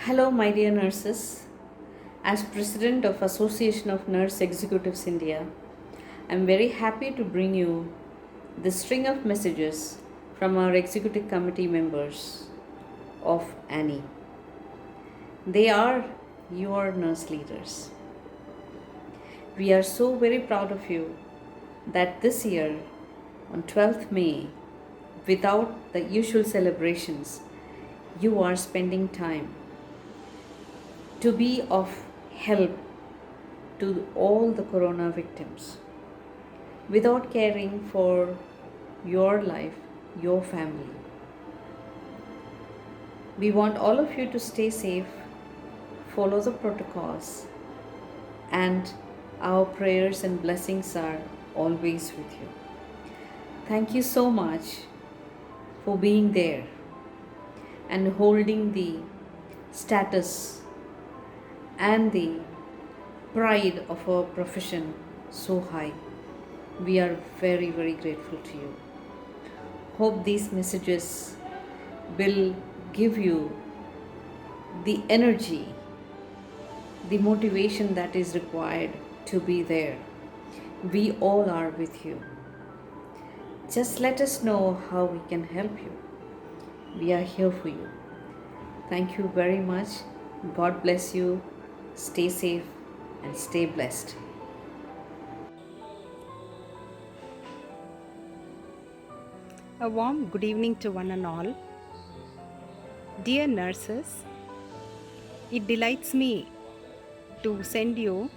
Hello, my dear nurses. As President of Association of Nurse Executives India, I am very happy to bring you this string of messages from our executive committee members of Annie. They are your nurse leaders. We are so very proud of you that this year, on 12th May, without the usual celebrations, you are spending time to be of help to all the corona victims without caring for your life, your family. We want all of you to stay safe, follow the protocols, and our prayers and blessings are always with you. Thank you so much for being there and holding the status and the pride of our profession so high. We are very, very grateful to you. Hope these messages will give you the energy, the motivation that is required to be there. We all are with you. Just let us know how we can help you. We are here for you. Thank you very much. God bless you. Stay safe and stay blessed. A warm good evening to one and all. Dear nurses, it delights me to send you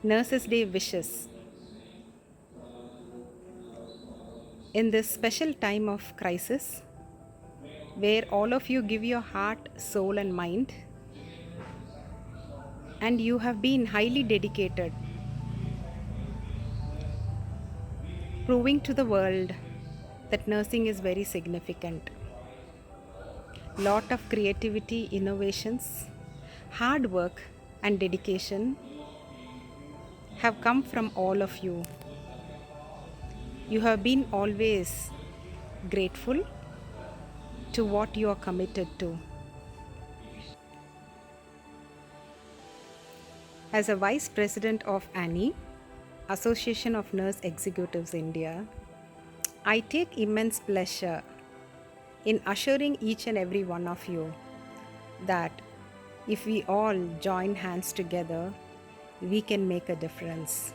Nurses Day wishes. In this special time of crisis, where all of you give your heart, soul, and mind, and you have been highly dedicated, proving to the world that nursing is very significant. Lot of creativity, innovations, hard work, and dedication have come from all of you. You have been always grateful to what you are committed to. As a Vice President of ANI, Association of Nurse Executives India, I take immense pleasure in assuring each and every one of you that if we all join hands together, we can make a difference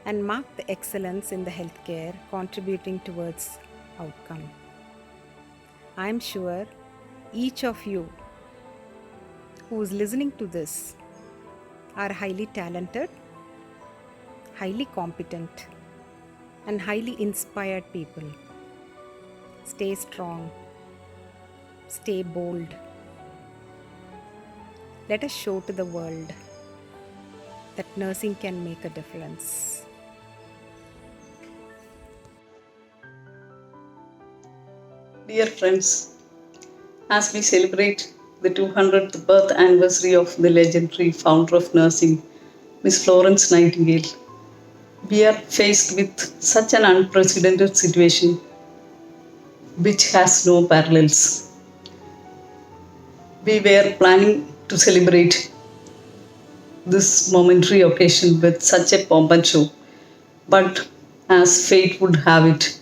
and mark the excellence in the healthcare contributing towards outcome. I am sure each of you who is listening to this are highly talented, highly competent, and highly inspired people. Stay strong, stay bold. Let us show to the world that nursing can make a difference. Dear friends, as we celebrate the 200th birth anniversary of the legendary founder of nursing, Miss Florence Nightingale, we are faced with such an unprecedented situation which has no parallels. We were planning to celebrate this momentary occasion with such a pomp and show, but as fate would have it,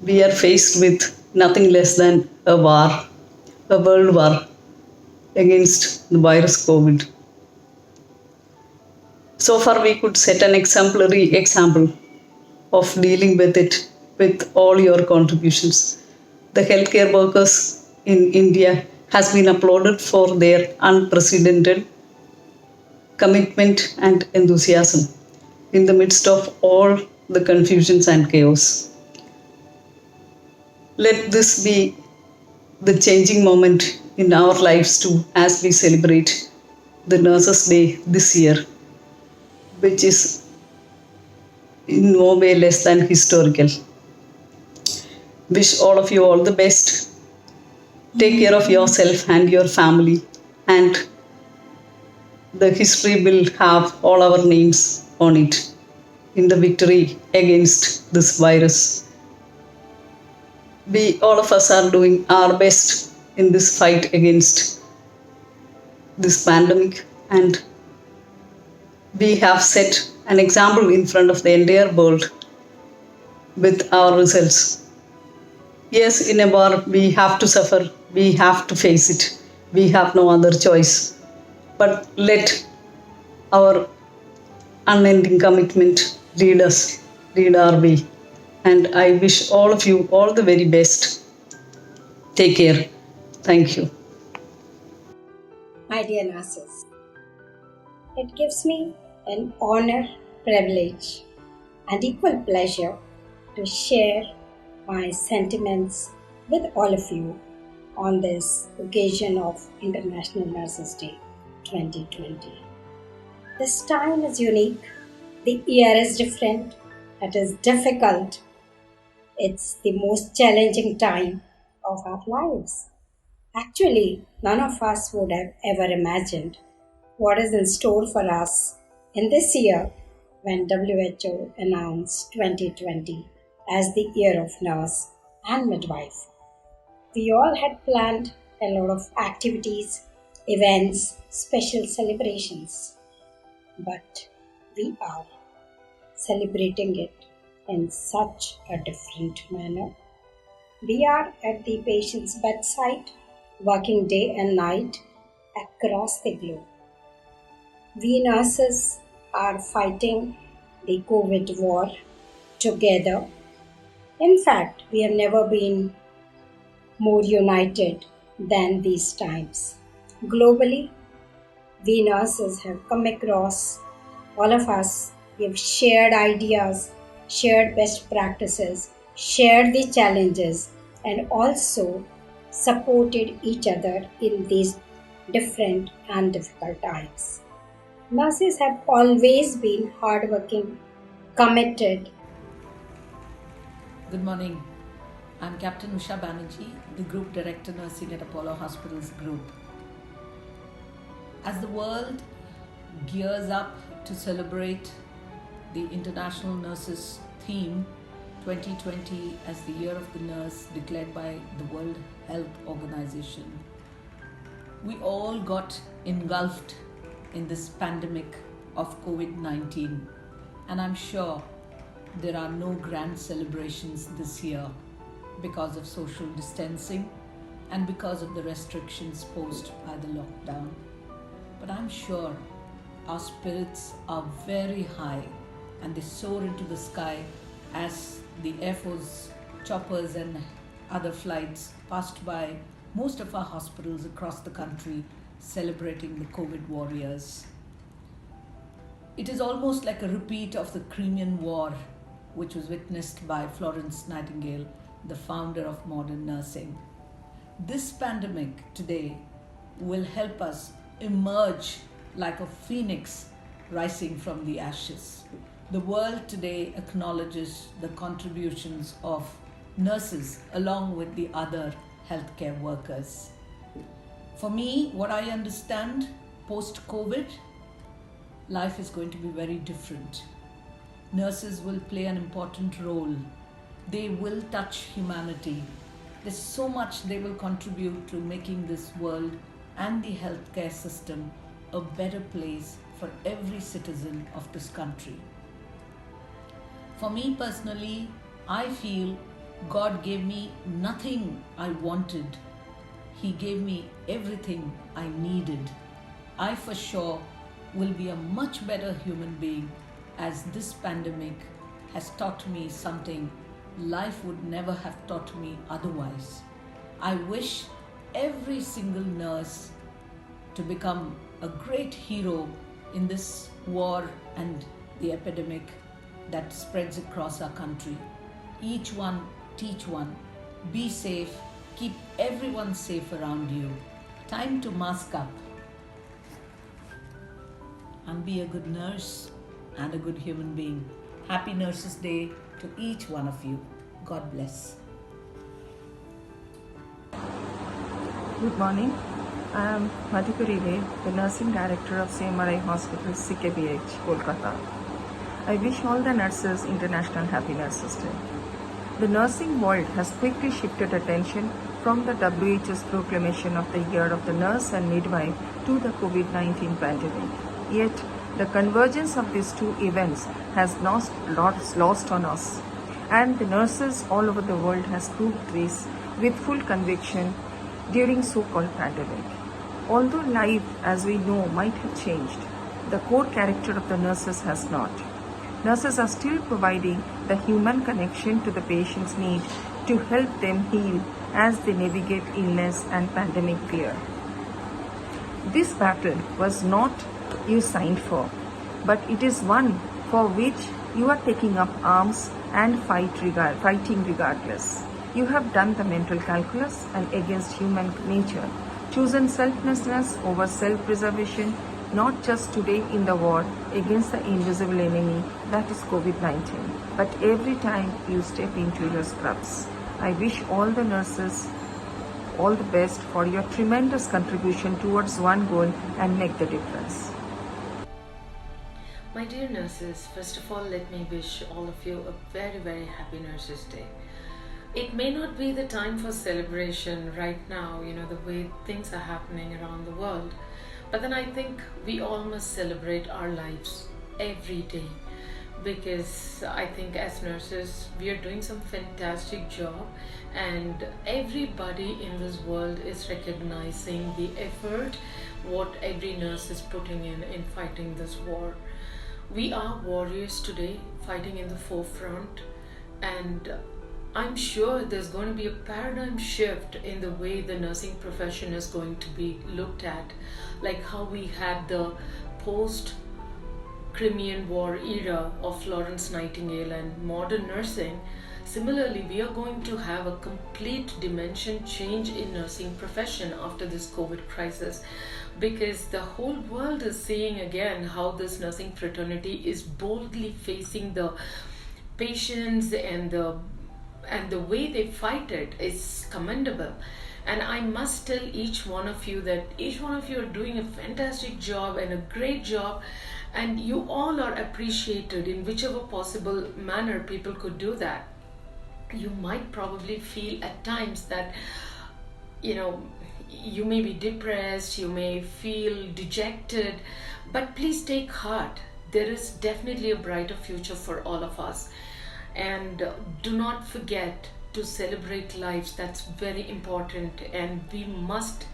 we are faced with nothing less than a war, a world war against the virus COVID. So far, we could set an exemplary example of dealing with it with all your contributions. The healthcare workers in India has been applauded for their unprecedented commitment and enthusiasm in the midst of all the confusions and chaos. Let this be the changing moment in our lives too as we celebrate the Nurses' Day this year, which is in no way less than historical. Wish all of you all the best. Take care of yourself and your family, and the history will have all our names on it in the victory against this virus. We all of us are doing our best in this fight against this pandemic, and we have set an example in front of the entire world with our results. Yes, in a war, we have to suffer, we have to face it, we have no other choice. But let our unending commitment lead us, lead our way. And I wish all of you all the very best. Take care. Thank you. My dear nurses, it gives me an honor, privilege, and equal pleasure to share my sentiments with all of you on this occasion of International Nurses Day 2020. This time is unique, the year is different, it is difficult, it's the most challenging time of our lives. Actually, none of us would have ever imagined what is in store for us in this year when WHO announced 2020 as the year of nurse and midwife. We all had planned a lot of activities, events, special celebrations, but we are celebrating it in such a different manner. We are at the patient's bedside, working day and night across the globe. We nurses are fighting the COVID war together. In fact, we have never been more united than these times. Globally, we nurses have come across, all of us, we have shared ideas, shared best practices, shared the challenges, and also supported each other in these different and difficult times. Nurses have always been hardworking, committed. Good morning. I'm Captain Usha Banerjee, the Group Director Nursing at Apollo Hospitals Group. As the world gears up to celebrate the International Nurses theme 2020 as the Year of the Nurse declared by the World Health Organization, we all got engulfed in this pandemic of COVID-19, and I'm sure there are no grand celebrations this year because of social distancing and because of the restrictions posed by the lockdown. But I'm sure our spirits are very high and they soar into the sky as the Air Force choppers and other flights passed by most of our hospitals across the country celebrating the COVID warriors. It is almost like a repeat of the Crimean War, which was witnessed by Florence Nightingale, the founder of modern nursing. This pandemic today will help us emerge like a phoenix rising from the ashes. The world today acknowledges the contributions of nurses along with the other healthcare workers. For me, what I understand post-COVID, life is going to be very different. Nurses will play an important role. They will touch humanity. There's so much they will contribute to making this world and the healthcare system a better place for every citizen of this country. For me personally, I feel God gave me nothing I wanted. He gave me everything I needed. I for sure will be a much better human being as this pandemic has taught me something life would never have taught me otherwise. I wish every single nurse to become a great hero in this war and the epidemic that spreads across our country. Each one, teach one. Be safe. Keep everyone safe around you. Time to mask up and be a good nurse and a good human being. Happy Nurses Day to each one of you. God bless. Good morning. I am Madhukari Ray, the Nursing Director of CMRI Hospital, CKBH, Kolkata. I wish all the nurses International Happy Nurses Day. The nursing world has quickly shifted attention from the WHO's proclamation of the Year of the Nurse and Midwife to the COVID-19 pandemic. Yet, the convergence of these two events has not lost on us, and the nurses all over the world has proved this with full conviction during so-called pandemic. Although life as we know might have changed, the core character of the nurses has not. Nurses are still providing the human connection to the patient's need to help them heal as they navigate illness and pandemic fear. This battle was not you signed for, but it is one for which you are taking up arms and fighting regardless. You have done the mental calculus and against human nature, chosen selflessness over self-preservation, not just today in the war against the invisible enemy that is COVID-19, but every time you step into your scrubs. I wish all the nurses all the best for your tremendous contribution towards one goal and make the difference. My dear nurses, first of all, let me wish all of you a very, very happy Nurses Day. It may not be the time for celebration right now, the way things are happening around the world. But then I think we all must celebrate our lives every day, because I think as nurses we are doing some fantastic job, and everybody in this world is recognizing the effort what every nurse is putting in fighting this war. We are warriors today, fighting in the forefront, and I'm sure there's going to be a paradigm shift in the way the nursing profession is going to be looked at, like how we had the post Crimean War era of Florence Nightingale and modern nursing. Similarly, we are going to have a complete dimension change in nursing profession after this COVID crisis, because the whole world is seeing again how this nursing fraternity is boldly facing the patients, and the way they fight it is commendable. And I must tell each one of you that each one of you are doing a fantastic job and a great job, and you all are appreciated in whichever possible manner people could do that. You might probably feel at times that you may be depressed, you may feel dejected, but please take heart. There is definitely a brighter future for all of us. And do not forget to celebrate lives. That's very important, and we must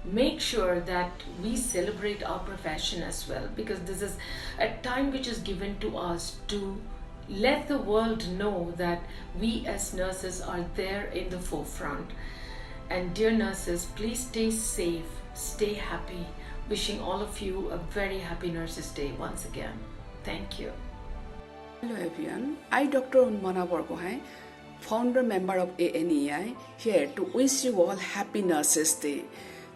make sure that we celebrate our profession as well, because this is a time which is given to us to let the world know that we as nurses are there in the forefront. And dear nurses, please stay safe, stay happy. Wishing all of you a very happy Nurses Day once again. Thank you. Hello everyone, I Dr. Unmana Borgohain, founder member of ANEI, here to wish you all happy Nurses Day.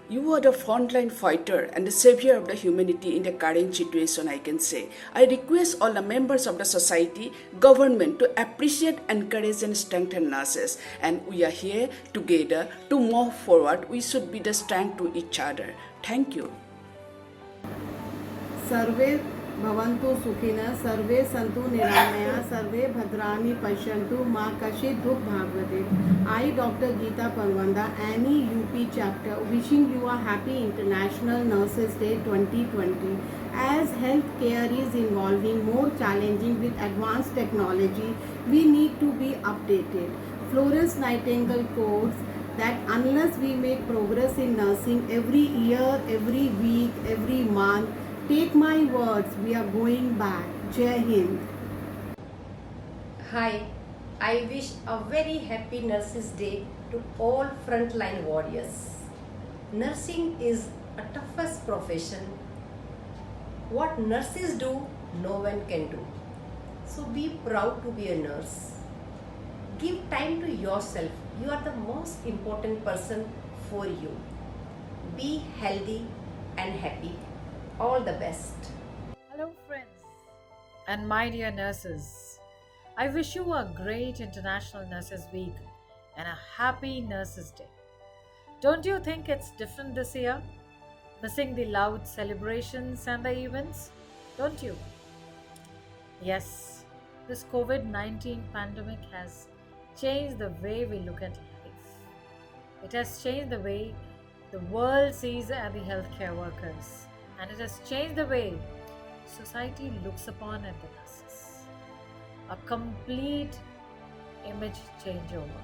You are the frontline fighter and the savior of the humanity in the current situation, I can say. I request all the members of the society, government to appreciate, encourage and strengthen nurses. And we are here together to move forward. We should be the strength to each other. Thank you. सर्वे भवन्तु सुखिनः, सर्वे सन्तु निरामयाः, सर्वे भद्राणि पश्यन्तु, मा कश्चित् दुःख भाग्यते. I, Dr. Geeta Parwanda, Annie UP chapter, wishing you a happy International Nurses Day 2020. As healthcare is evolving more challenging with advanced technology, we need to be updated. Florence Nightingale quotes that unless we make progress in nursing every year, every week, every month, take my words, we are going back. Jai Hind. Hi, I wish a very happy Nurses Day to all frontline warriors. Nursing is a toughest profession. What nurses do, no one can do. So be proud to be a nurse. Give time to yourself. You are the most important person for you. Be healthy and happy. All the best. Hello, friends, and my dear nurses. I wish you a great International Nurses Week and a happy Nurses Day. Don't you think it's different this year? Missing the loud celebrations and the events? Don't you? Yes, this COVID-19 pandemic has changed the way we look at life. It has changed the way the world sees the healthcare workers, and it has changed the way society looks upon at the nurses. A complete image changeover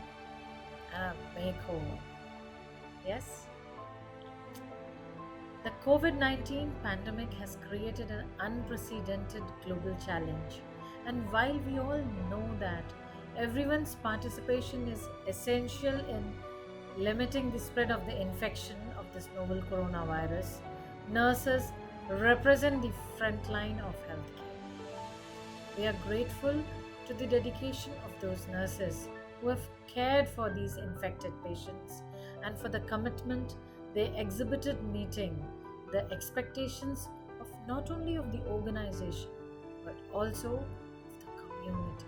and a makeover. Yes? The COVID 19 pandemic has created an unprecedented global challenge, and while we all know that everyone's participation is essential in limiting the spread of the infection of this novel coronavirus, nurses represent the front line of healthcare. We are grateful to the dedication of those nurses who have cared for these infected patients and for the commitment they exhibited meeting the expectations of not only of the organization but also of the community.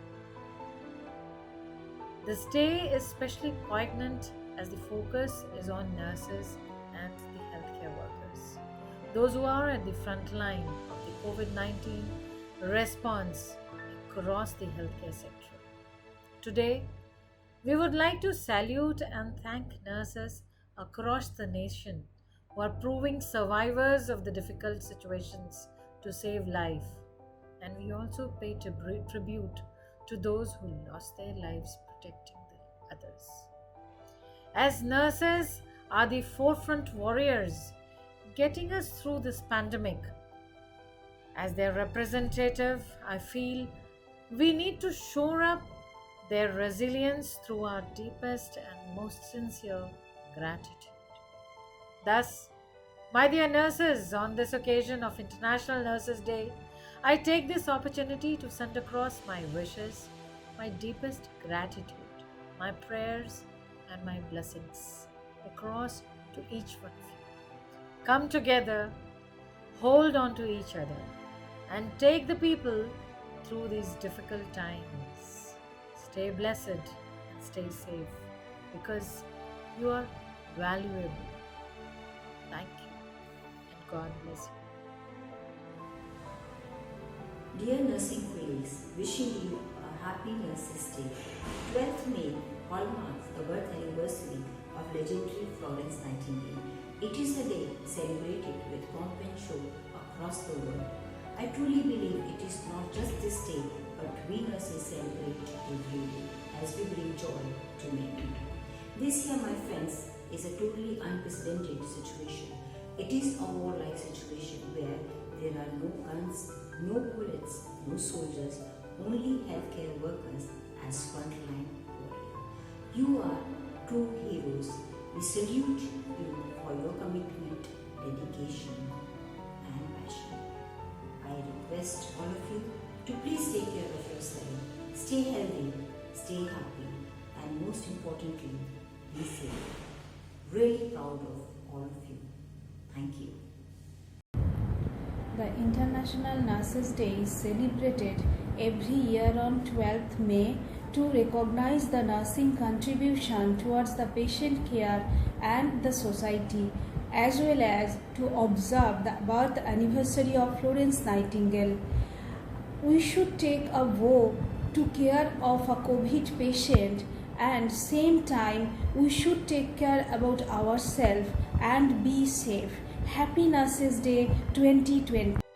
This day is especially poignant as the focus is on nurses and the healthcare workers, those who are at the front line of the COVID 19 response across the healthcare sector. Today, we would like to salute and thank nurses across the nation who are proving survivors of the difficult situations to save life. And we also pay tribute to those who lost their lives protecting the others. As nurses are the forefront warriors getting us through this pandemic, as their representative, I feel we need to shore up their resilience through our deepest and most sincere gratitude. Thus, my dear nurses, on this occasion of International Nurses Day, I take this opportunity to send across my wishes, my deepest gratitude, my prayers, and my blessings across to each one of you. Come together, hold on to each other, and take the people through these difficult times. Stay blessed and stay safe because you are valuable. Thank you and God bless you. Dear nursing colleagues, wishing you a happy Nurses Day. 12th May hallmarks the birth anniversary of legendary Florence Nightingale. It is a day celebrated with pomp and show across the world. I truly believe it is not just this day, but we nurses celebrate every day as we bring joy to many. This year, my friends, is a totally unprecedented situation. It is a warlike situation where there are no guns, no bullets, no soldiers, only healthcare workers as frontline warriors. You are true heroes. We salute you for your commitment, dedication, and passion. I request all of you to please take care of yourself, stay healthy, stay happy, and most importantly, be safe. Really proud of all of you. Thank you. The International Nurses Day is celebrated every year on 12th May to recognize the nursing contribution towards the patient care and the society, as well as to observe the birth anniversary of Florence Nightingale. We should take a vow to care of a COVID patient, and same time we should take care about ourselves and be safe. Happy Nurses Day 2020.